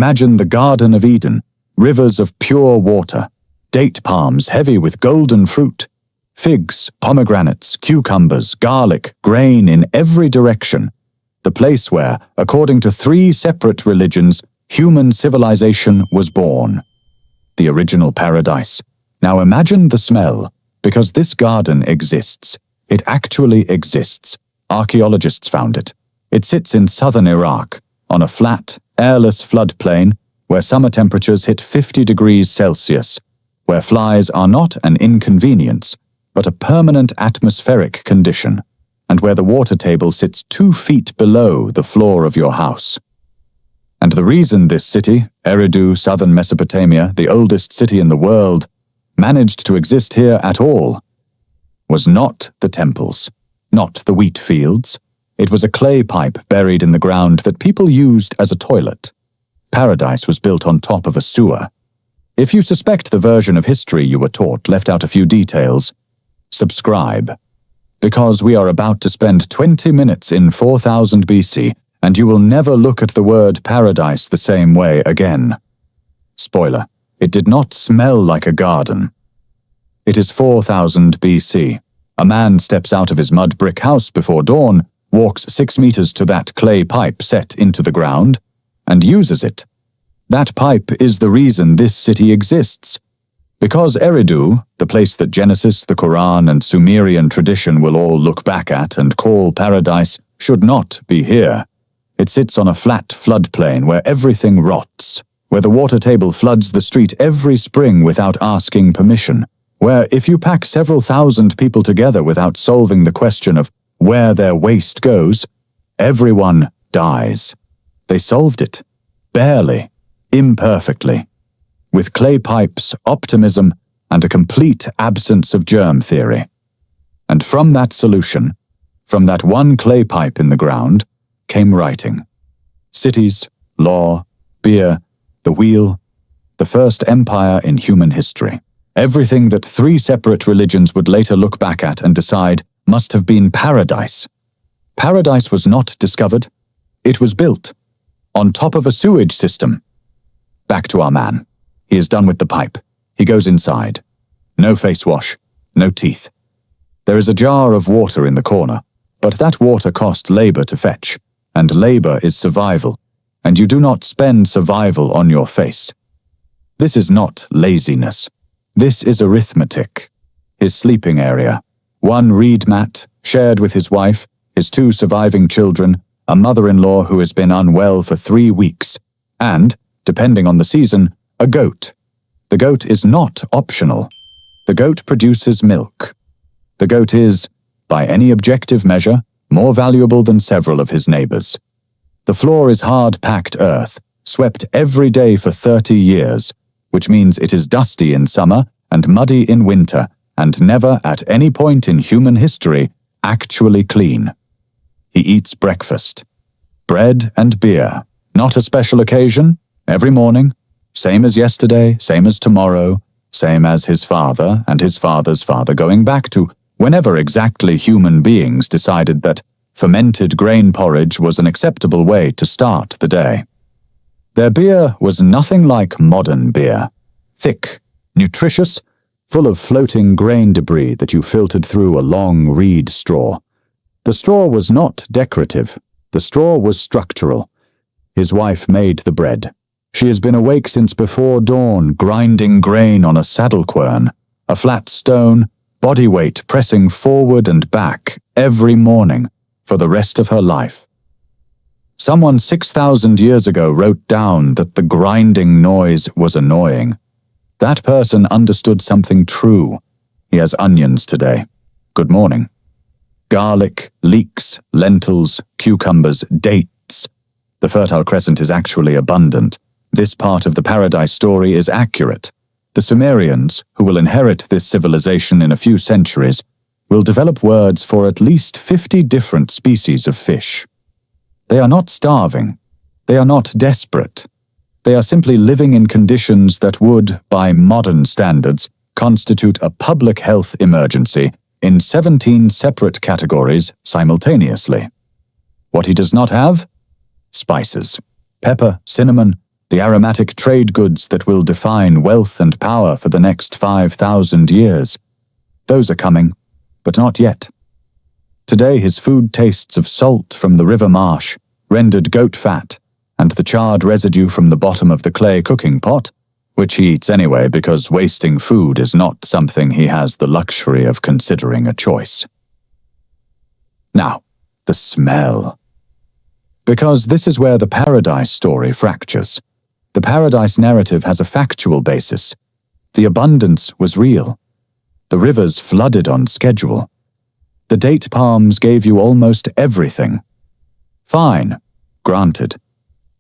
Imagine the Garden of Eden, rivers of pure water, date palms heavy with golden fruit, figs, pomegranates, cucumbers, garlic, grain in every direction. The place where, according to 3 separate religions, human civilization was born. The original paradise. Now imagine the smell, because this garden exists. It actually exists. Archaeologists found it. It sits in southern Iraq, on a flat, airless floodplain where summer temperatures hit 50 degrees Celsius, where flies are not an inconvenience, but a permanent atmospheric condition, and where the water table sits 2 feet below the floor of your house. And the reason this city, Eridu, southern Mesopotamia, the oldest city in the world, managed to exist here at all, was not the temples, not the wheat fields. It was a clay pipe buried in the ground that people used as a toilet. Paradise was built on top of a sewer. If you suspect the version of history you were taught left out a few details, subscribe, because we are about to spend 20 minutes in 4000 BC, and you will never look at the word paradise the same way again. Spoiler, it did not smell like a garden. It is 4000 BC. A man steps out of his mud brick house before dawn, walks 6 meters to that clay pipe set into the ground, and uses it. That pipe is the reason this city exists. Because Eridu, the place that Genesis, the Quran, and Sumerian tradition will all look back at and call paradise, should not be here. It sits on a flat floodplain where everything rots, where the water table floods the street every spring without asking permission, where if you pack several thousand people together without solving the question of where their waste goes, everyone dies. They solved it. Barely. Imperfectly. With clay pipes, optimism, and a complete absence of germ theory. And from that solution, from that one clay pipe in the ground, came writing. Cities, law, beer, the wheel, the first empire in human history. Everything that 3 separate religions would later look back at and decide must have been paradise. Paradise was not discovered. It was built. On top of a sewage system. Back to our man. He is done with the pipe. He goes inside. No face wash. No teeth. There is a jar of water in the corner, but that water cost labor to fetch. And labor is survival, and you do not spend survival on your face. This is not laziness. This is arithmetic. His sleeping area. 1 reed mat, shared with his wife, his 2 surviving children, a mother-in-law who has been unwell for 3 weeks, and, depending on the season, a goat. The goat is not optional. The goat produces milk. The goat is, by any objective measure, more valuable than several of his neighbors. The floor is hard-packed earth, swept every day for 30 years, which means it is dusty in summer and muddy in winter, and never at any point in human history actually clean. He eats breakfast. Bread and beer. Not a special occasion. Every morning. Same as yesterday, same as tomorrow, same as his father and his father's father, going back to whenever exactly human beings decided that fermented grain porridge was an acceptable way to start the day. Their beer was nothing like modern beer. Thick, nutritious, full of floating grain debris that you filtered through a long reed straw. The straw was not decorative. The straw was structural. His wife made the bread. She has been awake since before dawn, grinding grain on a saddle quern, a flat stone, body weight pressing forward and back every morning for the rest of her life. Someone 6,000 years ago wrote down that the grinding noise was annoying. That person understood something true. He has onions today. Good morning. Garlic, leeks, lentils, cucumbers, dates. The Fertile Crescent is actually abundant. This part of the paradise story is accurate. The Sumerians, who will inherit this civilization in a few centuries, will develop words for at least 50 different species of fish. They are not starving. They are not desperate. They are simply living in conditions that would, by modern standards, constitute a public health emergency in 17 separate categories simultaneously. What he does not have? Spices. Pepper, cinnamon, the aromatic trade goods that will define wealth and power for the next 5,000 years. Those are coming, but not yet. Today his food tastes of salt from the river marsh, rendered goat fat, and the charred residue from the bottom of the clay cooking pot, which he eats anyway because wasting food is not something he has the luxury of considering a choice. Now, the smell. Because this is where the paradise story fractures. The paradise narrative has a factual basis. The abundance was real. The rivers flooded on schedule. The date palms gave you almost everything. Fine, granted.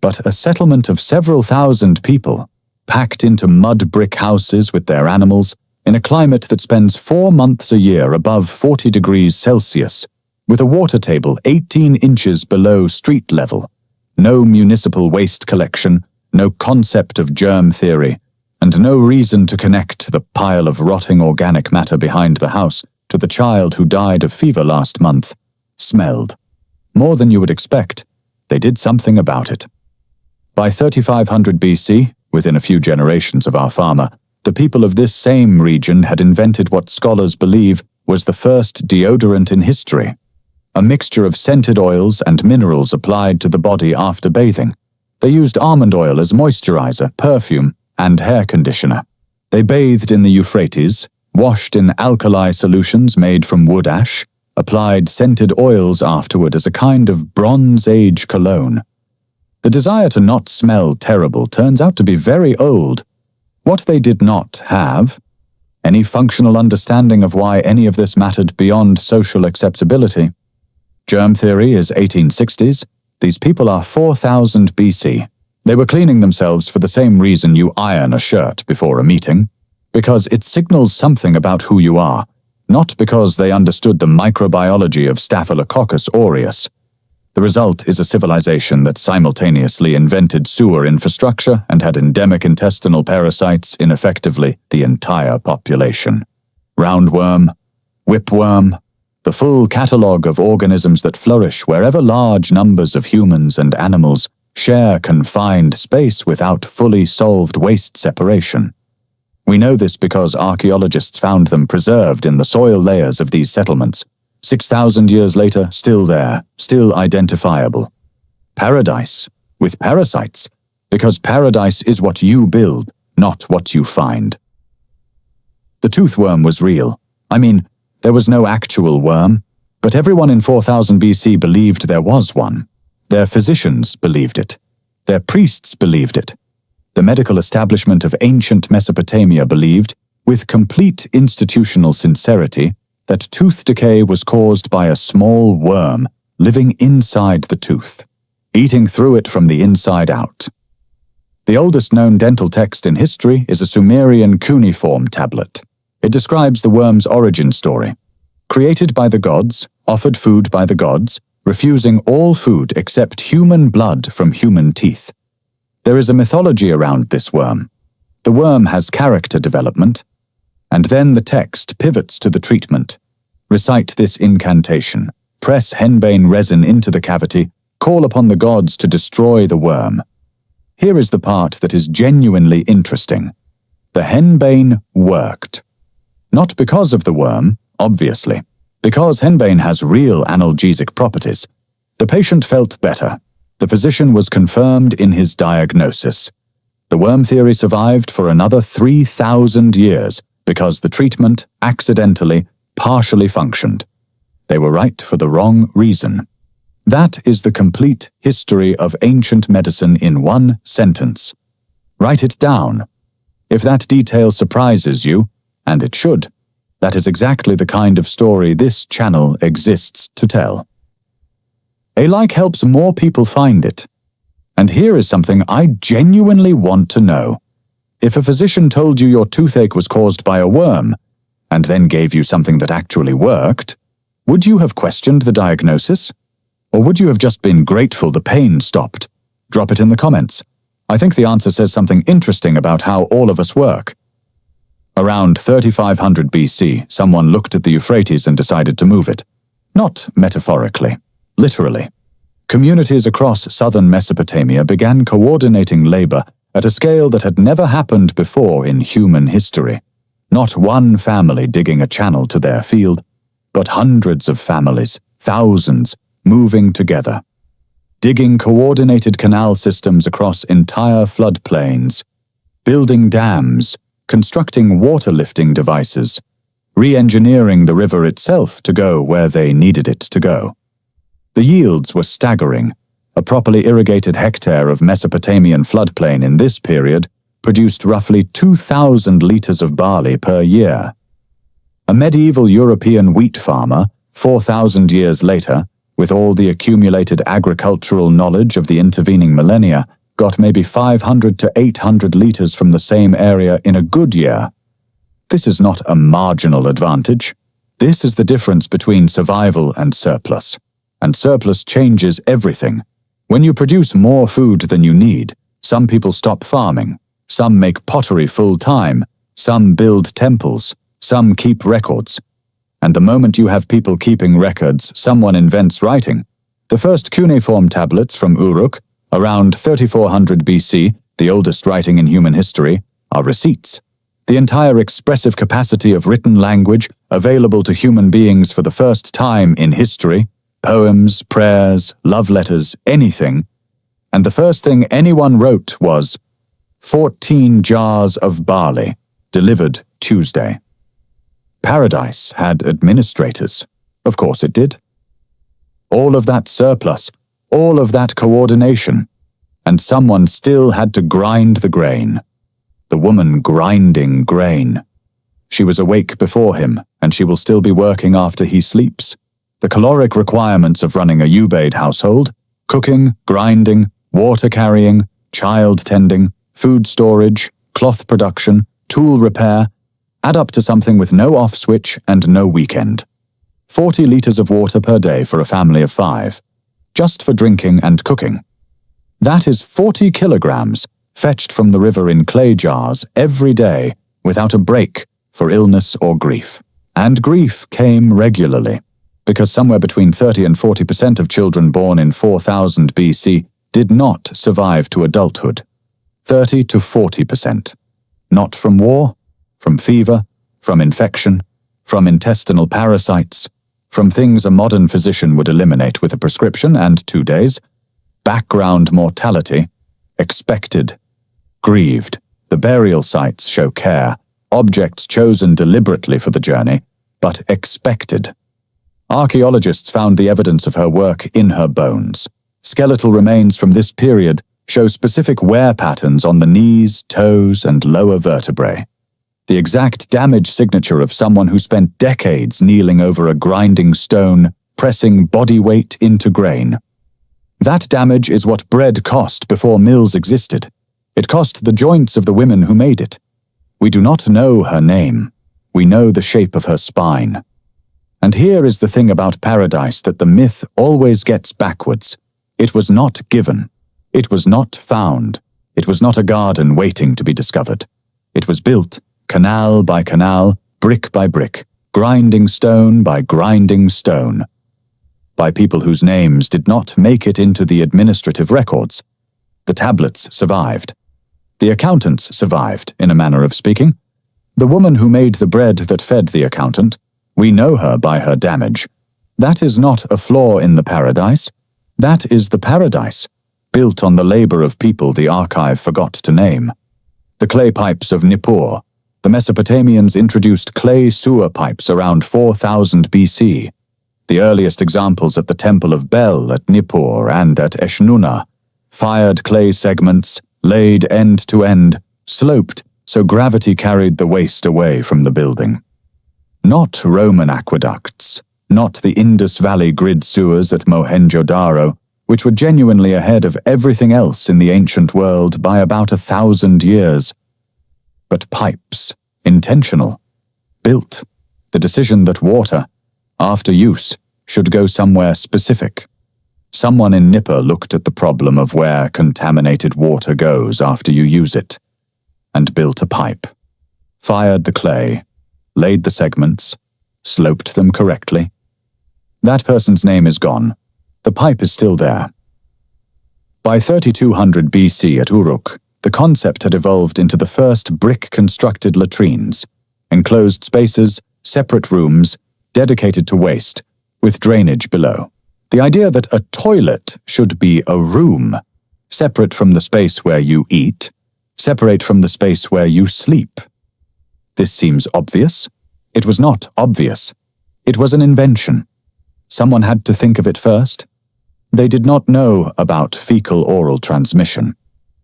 But a settlement of several thousand people, packed into mud brick houses with their animals, in a climate that spends 4 months a year above 40 degrees Celsius, with a water table 18 inches below street level, no municipal waste collection, no concept of germ theory, and no reason to connect the pile of rotting organic matter behind the house to the child who died of fever last month, smelled. More than you would expect, they did something about it. By 3500 BC, within a few generations of our farmer, the people of this same region had invented what scholars believe was the first deodorant in history, a mixture of scented oils and minerals applied to the body after bathing. They used almond oil as moisturizer, perfume, and hair conditioner. They bathed in the Euphrates, washed in alkali solutions made from wood ash, applied scented oils afterward as a kind of Bronze Age cologne. The desire to not smell terrible turns out to be very old. What they did not have, any functional understanding of why any of this mattered beyond social acceptability. Germ theory is 1860s. These people are 4000 BC. They were cleaning themselves for the same reason you iron a shirt before a meeting, because it signals something about who you are, not because they understood the microbiology of Staphylococcus aureus. The result is a civilization that simultaneously invented sewer infrastructure and had endemic intestinal parasites in effectively the entire population. Roundworm, whipworm, the full catalogue of organisms that flourish wherever large numbers of humans and animals share confined space without fully solved waste separation. We know this because archaeologists found them preserved in the soil layers of these settlements. 6,000 years later, still there, still identifiable. Paradise, with parasites, because paradise is what you build, not what you find. The toothworm was real. I mean, there was no actual worm, but everyone in 4000 BC believed there was one. Their physicians believed it. Their priests believed it. The medical establishment of ancient Mesopotamia believed, with complete institutional sincerity, that tooth decay was caused by a small worm living inside the tooth, eating through it from the inside out. The oldest known dental text in history is a Sumerian cuneiform tablet. It describes the worm's origin story. Created by the gods, offered food by the gods, refusing all food except human blood from human teeth. There is a mythology around this worm. The worm has character development, and then the text pivots to the treatment. Recite this incantation, press henbane resin into the cavity, call upon the gods to destroy the worm. Here is the part that is genuinely interesting. The henbane worked. Not because of the worm, obviously. Because henbane has real analgesic properties. The patient felt better. The physician was confirmed in his diagnosis. The worm theory survived for another 3,000 years because the treatment, accidentally, partially functioned. They were right for the wrong reason. That is the complete history of ancient medicine in one sentence. Write it down. If that detail surprises you, and it should, that is exactly the kind of story this channel exists to tell. A like helps more people find it. And here is something I genuinely want to know. If a physician told you your toothache was caused by a worm, and then gave you something that actually worked, would you have questioned the diagnosis? Or would you have just been grateful the pain stopped? Drop it in the comments. I think the answer says something interesting about how all of us work. Around 3500 BC, someone looked at the Euphrates and decided to move it. Not metaphorically, literally. Communities across southern Mesopotamia began coordinating labor at a scale that had never happened before in human history. Not one family digging a channel to their field, but hundreds of families, thousands, moving together. Digging coordinated canal systems across entire floodplains, building dams, constructing water-lifting devices, re-engineering the river itself to go where they needed it to go. The yields were staggering. A properly irrigated hectare of Mesopotamian floodplain in this period produced roughly 2,000 litres of barley per year. A medieval European wheat farmer, 4,000 years later, with all the accumulated agricultural knowledge of the intervening millennia, got maybe 500 to 800 litres from the same area in a good year. This is not a marginal advantage. This is the difference between survival and surplus. And surplus changes everything. When you produce more food than you need, some people stop farming, some make pottery full-time, some build temples, some keep records. And the moment you have people keeping records, someone invents writing. The first cuneiform tablets from Uruk, around 3400 BC, the oldest writing in human history, are receipts. The entire expressive capacity of written language available to human beings for the first time in history, poems, prayers, love letters, anything, and the first thing anyone wrote was 14 jars of barley, delivered Tuesday. Paradise had administrators. Of course it did. All of that surplus, all of that coordination, and someone still had to grind the grain. The woman grinding grain. She was awake before him, and she will still be working after he sleeps. The caloric requirements of running a Ubaid household, cooking, grinding, water carrying, child tending, food storage, cloth production, tool repair, add up to something with no off switch and no weekend. 40 litres of water per day for a family of 5, just for drinking and cooking. That is 40 kilograms fetched from the river in clay jars every day without a break for illness or grief. And grief came regularly, because somewhere between 30 and 40% of children born in 4000 BC did not survive to adulthood. 30 to 40%. Not from war, from fever, from infection, from intestinal parasites, from things a modern physician would eliminate with a prescription and 2 days. Background mortality, expected, grieved. The burial sites show care, objects chosen deliberately for the journey, but expected. Archaeologists found the evidence of her work in her bones. Skeletal remains from this period show specific wear patterns on the knees, toes, and lower vertebrae. The exact damage signature of someone who spent decades kneeling over a grinding stone, pressing body weight into grain. That damage is what bread cost before mills existed. It cost the joints of the women who made it. We do not know her name. We know the shape of her spine. And here is the thing about paradise that the myth always gets backwards. It was not given. It was not found. It was not a garden waiting to be discovered. It was built, canal by canal, brick by brick, grinding stone by grinding stone, by people whose names did not make it into the administrative records. The tablets survived. The accountants survived, in a manner of speaking. The woman who made the bread that fed the accountant, we know her by her damage. That is not a flaw in the paradise. That is the paradise, built on the labor of people the archive forgot to name. The clay pipes of Nippur. The Mesopotamians introduced clay sewer pipes around 4000 BC. The earliest examples at the Temple of Bel at Nippur and at Eshnunna. Fired clay segments, laid end to end, sloped so gravity carried the waste away from the building. Not Roman aqueducts, not the Indus Valley grid sewers at Mohenjo-Daro, which were genuinely ahead of everything else in the ancient world by about 1,000 years. But pipes, intentional, built, the decision that water, after use, should go somewhere specific. Someone in Nippur looked at the problem of where contaminated water goes after you use it, and built a pipe, fired the clay, laid the segments, sloped them correctly. That person's name is gone. The pipe is still there. By 3200 BC at Uruk, The concept had evolved into the first brick-constructed latrines, enclosed spaces, separate rooms, dedicated to waste, with drainage below. The idea that a toilet should be a room, separate from the space where you eat, separate from the space where you sleep. This seems obvious. It was not obvious. It was an invention. Someone had to think of it first. They did not know about fecal-oral transmission.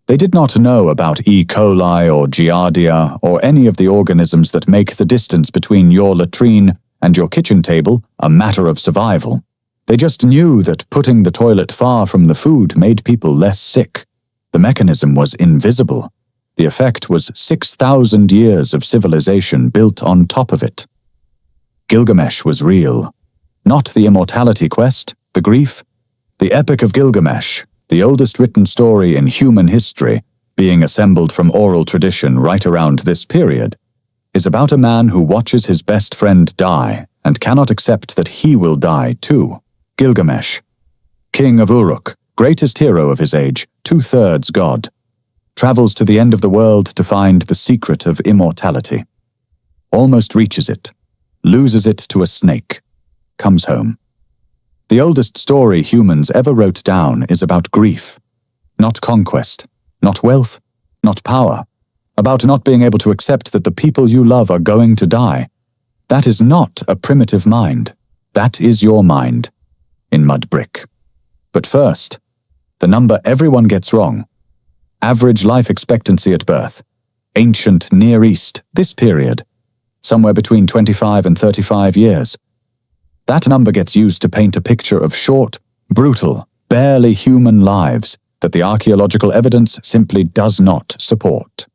They did not know about E. coli or Giardia or any of the organisms that make the distance between your latrine and your kitchen table a matter of survival. They just knew that putting the toilet far from the food made people less sick. The mechanism was invisible. The effect was 6,000 years of civilization built on top of it. Gilgamesh was real. Not the immortality quest, the grief. The Epic of Gilgamesh, the oldest written story in human history, being assembled from oral tradition right around this period, is about a man who watches his best friend die and cannot accept that he will die too. Gilgamesh, king of Uruk, greatest hero of his age, 2/3 god, travels to the end of the world to find the secret of immortality. Almost reaches it, loses it to a snake, comes home. The oldest story humans ever wrote down is about grief, not conquest, not wealth, not power, about not being able to accept that the people you love are going to die. That is not a primitive mind. That is your mind, in mud brick. But first, the number everyone gets wrong. Average life expectancy at birth. Ancient Near East, this period. Somewhere between 25 and 35 years. That number gets used to paint a picture of short, brutal, barely human lives that the archaeological evidence simply does not support.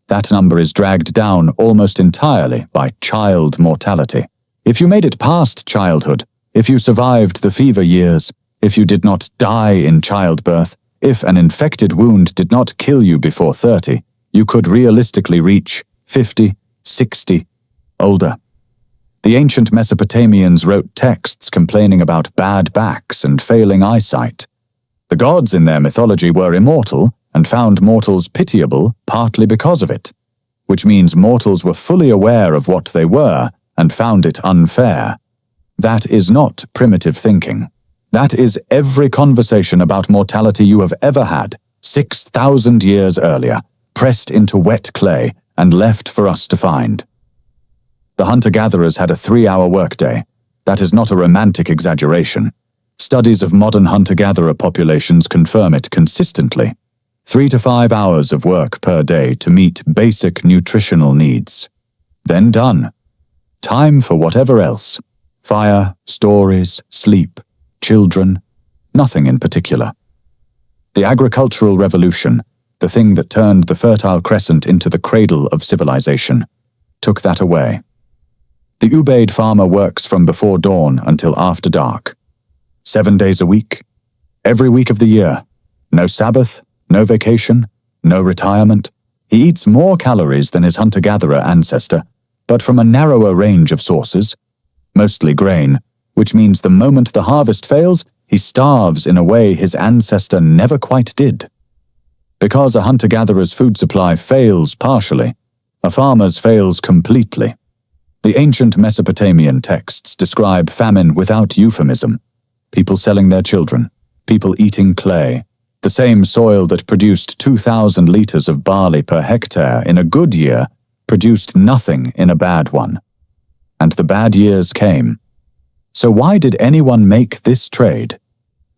That number is dragged down almost entirely by child mortality. If you made it past childhood, if you survived the fever years, if you did not die in childbirth, if an infected wound did not kill you before 30, you could realistically reach 50, 60, older. The ancient Mesopotamians wrote texts complaining about bad backs and failing eyesight. The gods in their mythology were immortal and found mortals pitiable partly because of it, which means mortals were fully aware of what they were and found it unfair. That is not primitive thinking. That is every conversation about mortality you have ever had, 6,000 years earlier, pressed into wet clay and left for us to find. The hunter-gatherers had a 3-hour workday. That is not a romantic exaggeration. Studies of modern hunter-gatherer populations confirm it consistently. 3 to 5 hours of work per day to meet basic nutritional needs. Then done. Time for whatever else. Fire, stories, sleep, children, nothing in particular. The agricultural revolution, the thing that turned the Fertile Crescent into the cradle of civilization, took that away. The Ubaid farmer works from before dawn until after dark. 7 days a week, every week of the year. No Sabbath, no vacation, no retirement. He eats more calories than his hunter-gatherer ancestor, but from a narrower range of sources, mostly grain, which means the moment the harvest fails, he starves in a way his ancestor never quite did. Because a hunter-gatherer's food supply fails partially, a farmer's fails completely. The ancient Mesopotamian texts describe famine without euphemism. People selling their children, people eating clay, the same soil that produced 2,000 liters of barley per hectare in a good year produced nothing in a bad one. And the bad years came. So why did anyone make this trade?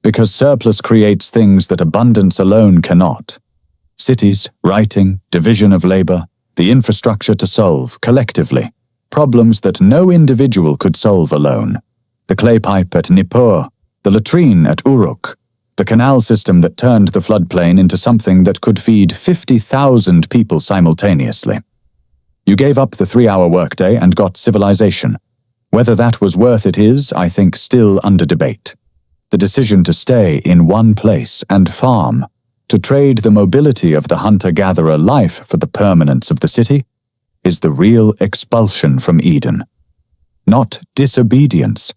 Because surplus creates things that abundance alone cannot. Cities, writing, division of labor, the infrastructure to solve, collectively, problems that no individual could solve alone. The clay pipe at Nippur, the latrine at Uruk, the canal system that turned the floodplain into something that could feed 50,000 people simultaneously. You gave up the 3-hour workday and got civilization. Whether that was worth it is, I think, still under debate. The decision to stay in one place and farm, to trade the mobility of the hunter-gatherer life for the permanence of the city, is the real expulsion from Eden. Not disobedience.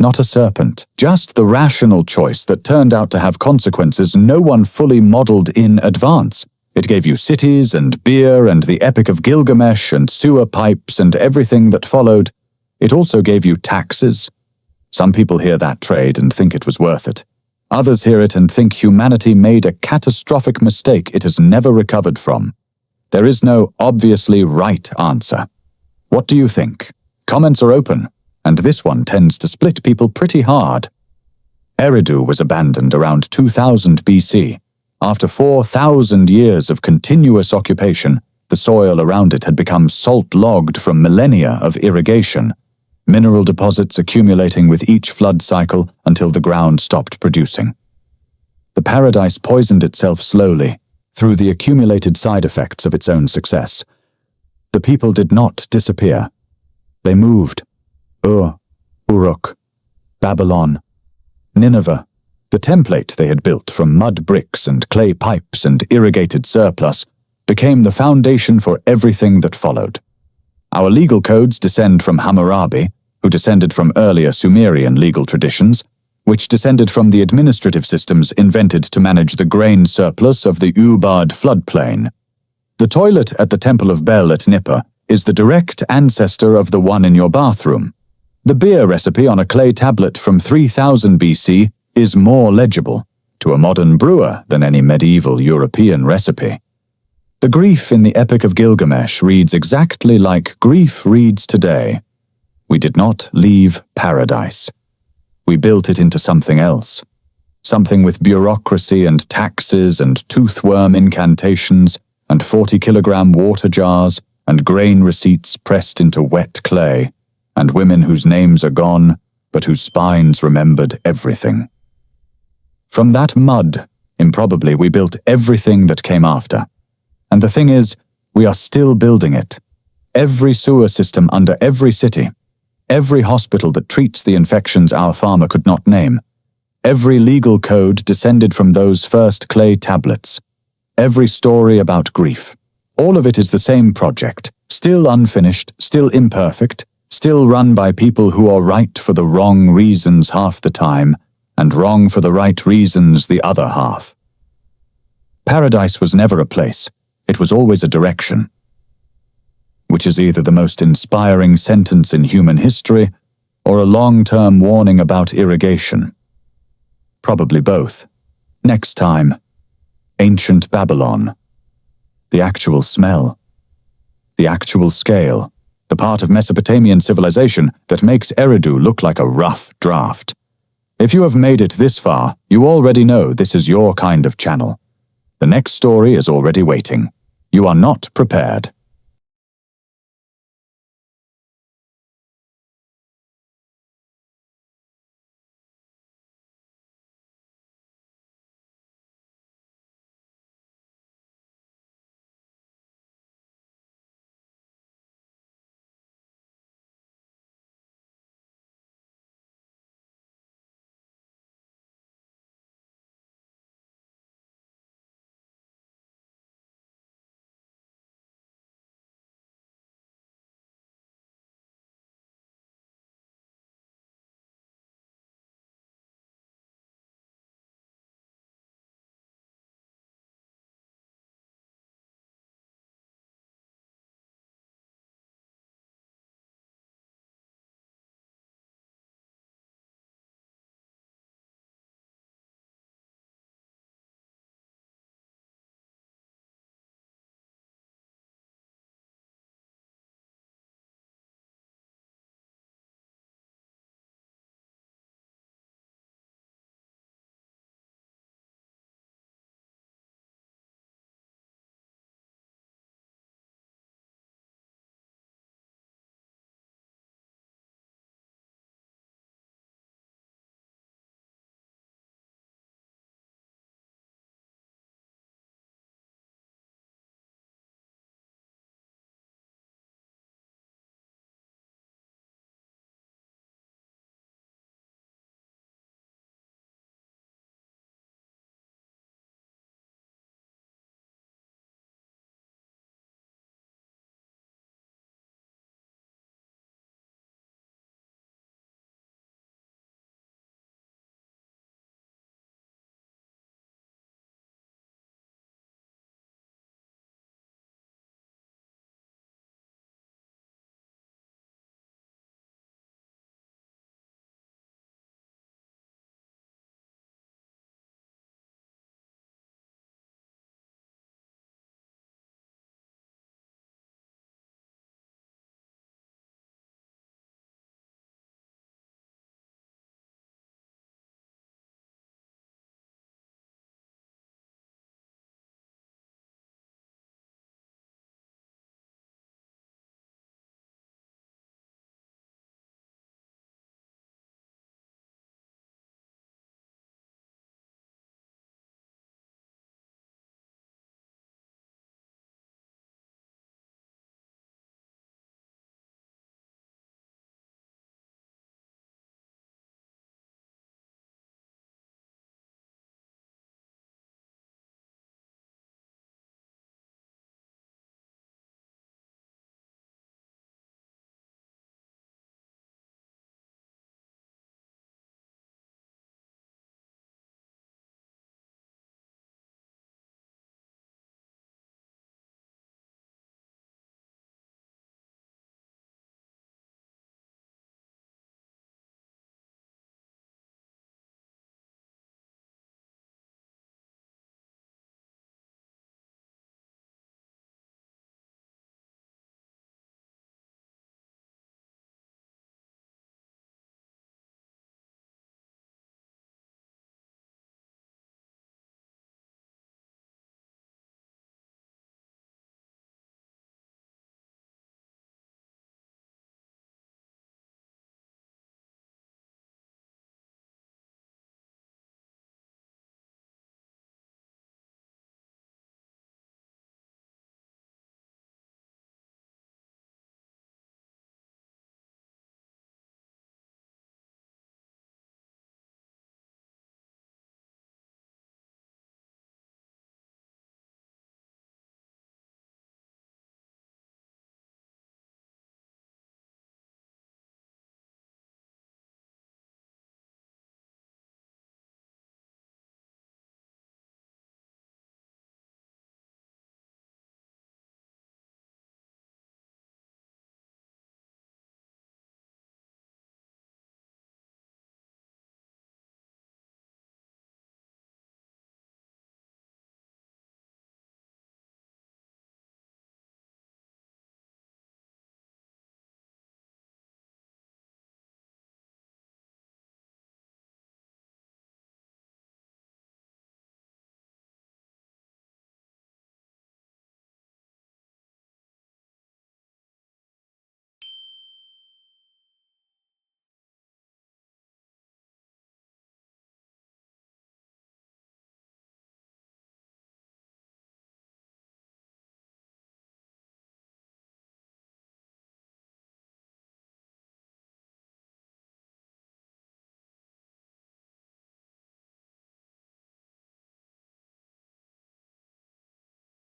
Not a serpent. Just the rational choice that turned out to have consequences no one fully modeled in advance. It gave you cities and beer and the Epic of Gilgamesh and sewer pipes and everything that followed. It also gave you taxes. Some people hear that trade and think it was worth it. Others hear it and think humanity made a catastrophic mistake it has never recovered from. There is no obviously right answer. What do you think? Comments are open, and this one tends to split people pretty hard. Eridu was abandoned around 2000 BC. After 4,000 years of continuous occupation, the soil around it had become salt-logged from millennia of irrigation, mineral deposits accumulating with each flood cycle until the ground stopped producing. The paradise poisoned itself slowly through the accumulated side effects of its own success. The people did not disappear. They moved. Ur, Uruk, Babylon, Nineveh. The template they had built from mud bricks and clay pipes and irrigated surplus became the foundation for everything that followed. Our legal codes descend from Hammurabi, who descended from earlier Sumerian legal traditions, which descended from the administrative systems invented to manage the grain surplus of the Ubad floodplain. The toilet at the Temple of Bel at Nippur is the direct ancestor of the one in your bathroom. The beer recipe on a clay tablet from 3000 BC is more legible to a modern brewer than any medieval European recipe. The grief in the Epic of Gilgamesh reads exactly like grief reads today. We did not leave paradise. We built it into something else. Something with bureaucracy and taxes and toothworm incantations and 40-kilogram water jars and grain receipts pressed into wet clay, and women whose names are gone, but whose spines remembered everything. From that mud, improbably, we built everything that came after. And the thing is, we are still building it. Every sewer system under every city, every hospital that treats the infections our farmer could not name, every legal code descended from those first clay tablets, every story about grief. All of it is the same project, still unfinished, still imperfect, still run by people who are right for the wrong reasons half the time, and wrong for the right reasons the other half. Paradise was never a place, it was always a direction, which is either the most inspiring sentence in human history or a long-term warning about irrigation. Probably both. Next time, ancient Babylon. The actual smell. The actual scale. The part of Mesopotamian civilization that makes Eridu look like a rough draft. If you have made it this far, you already know this is your kind of channel. The next story is already waiting. You are not prepared.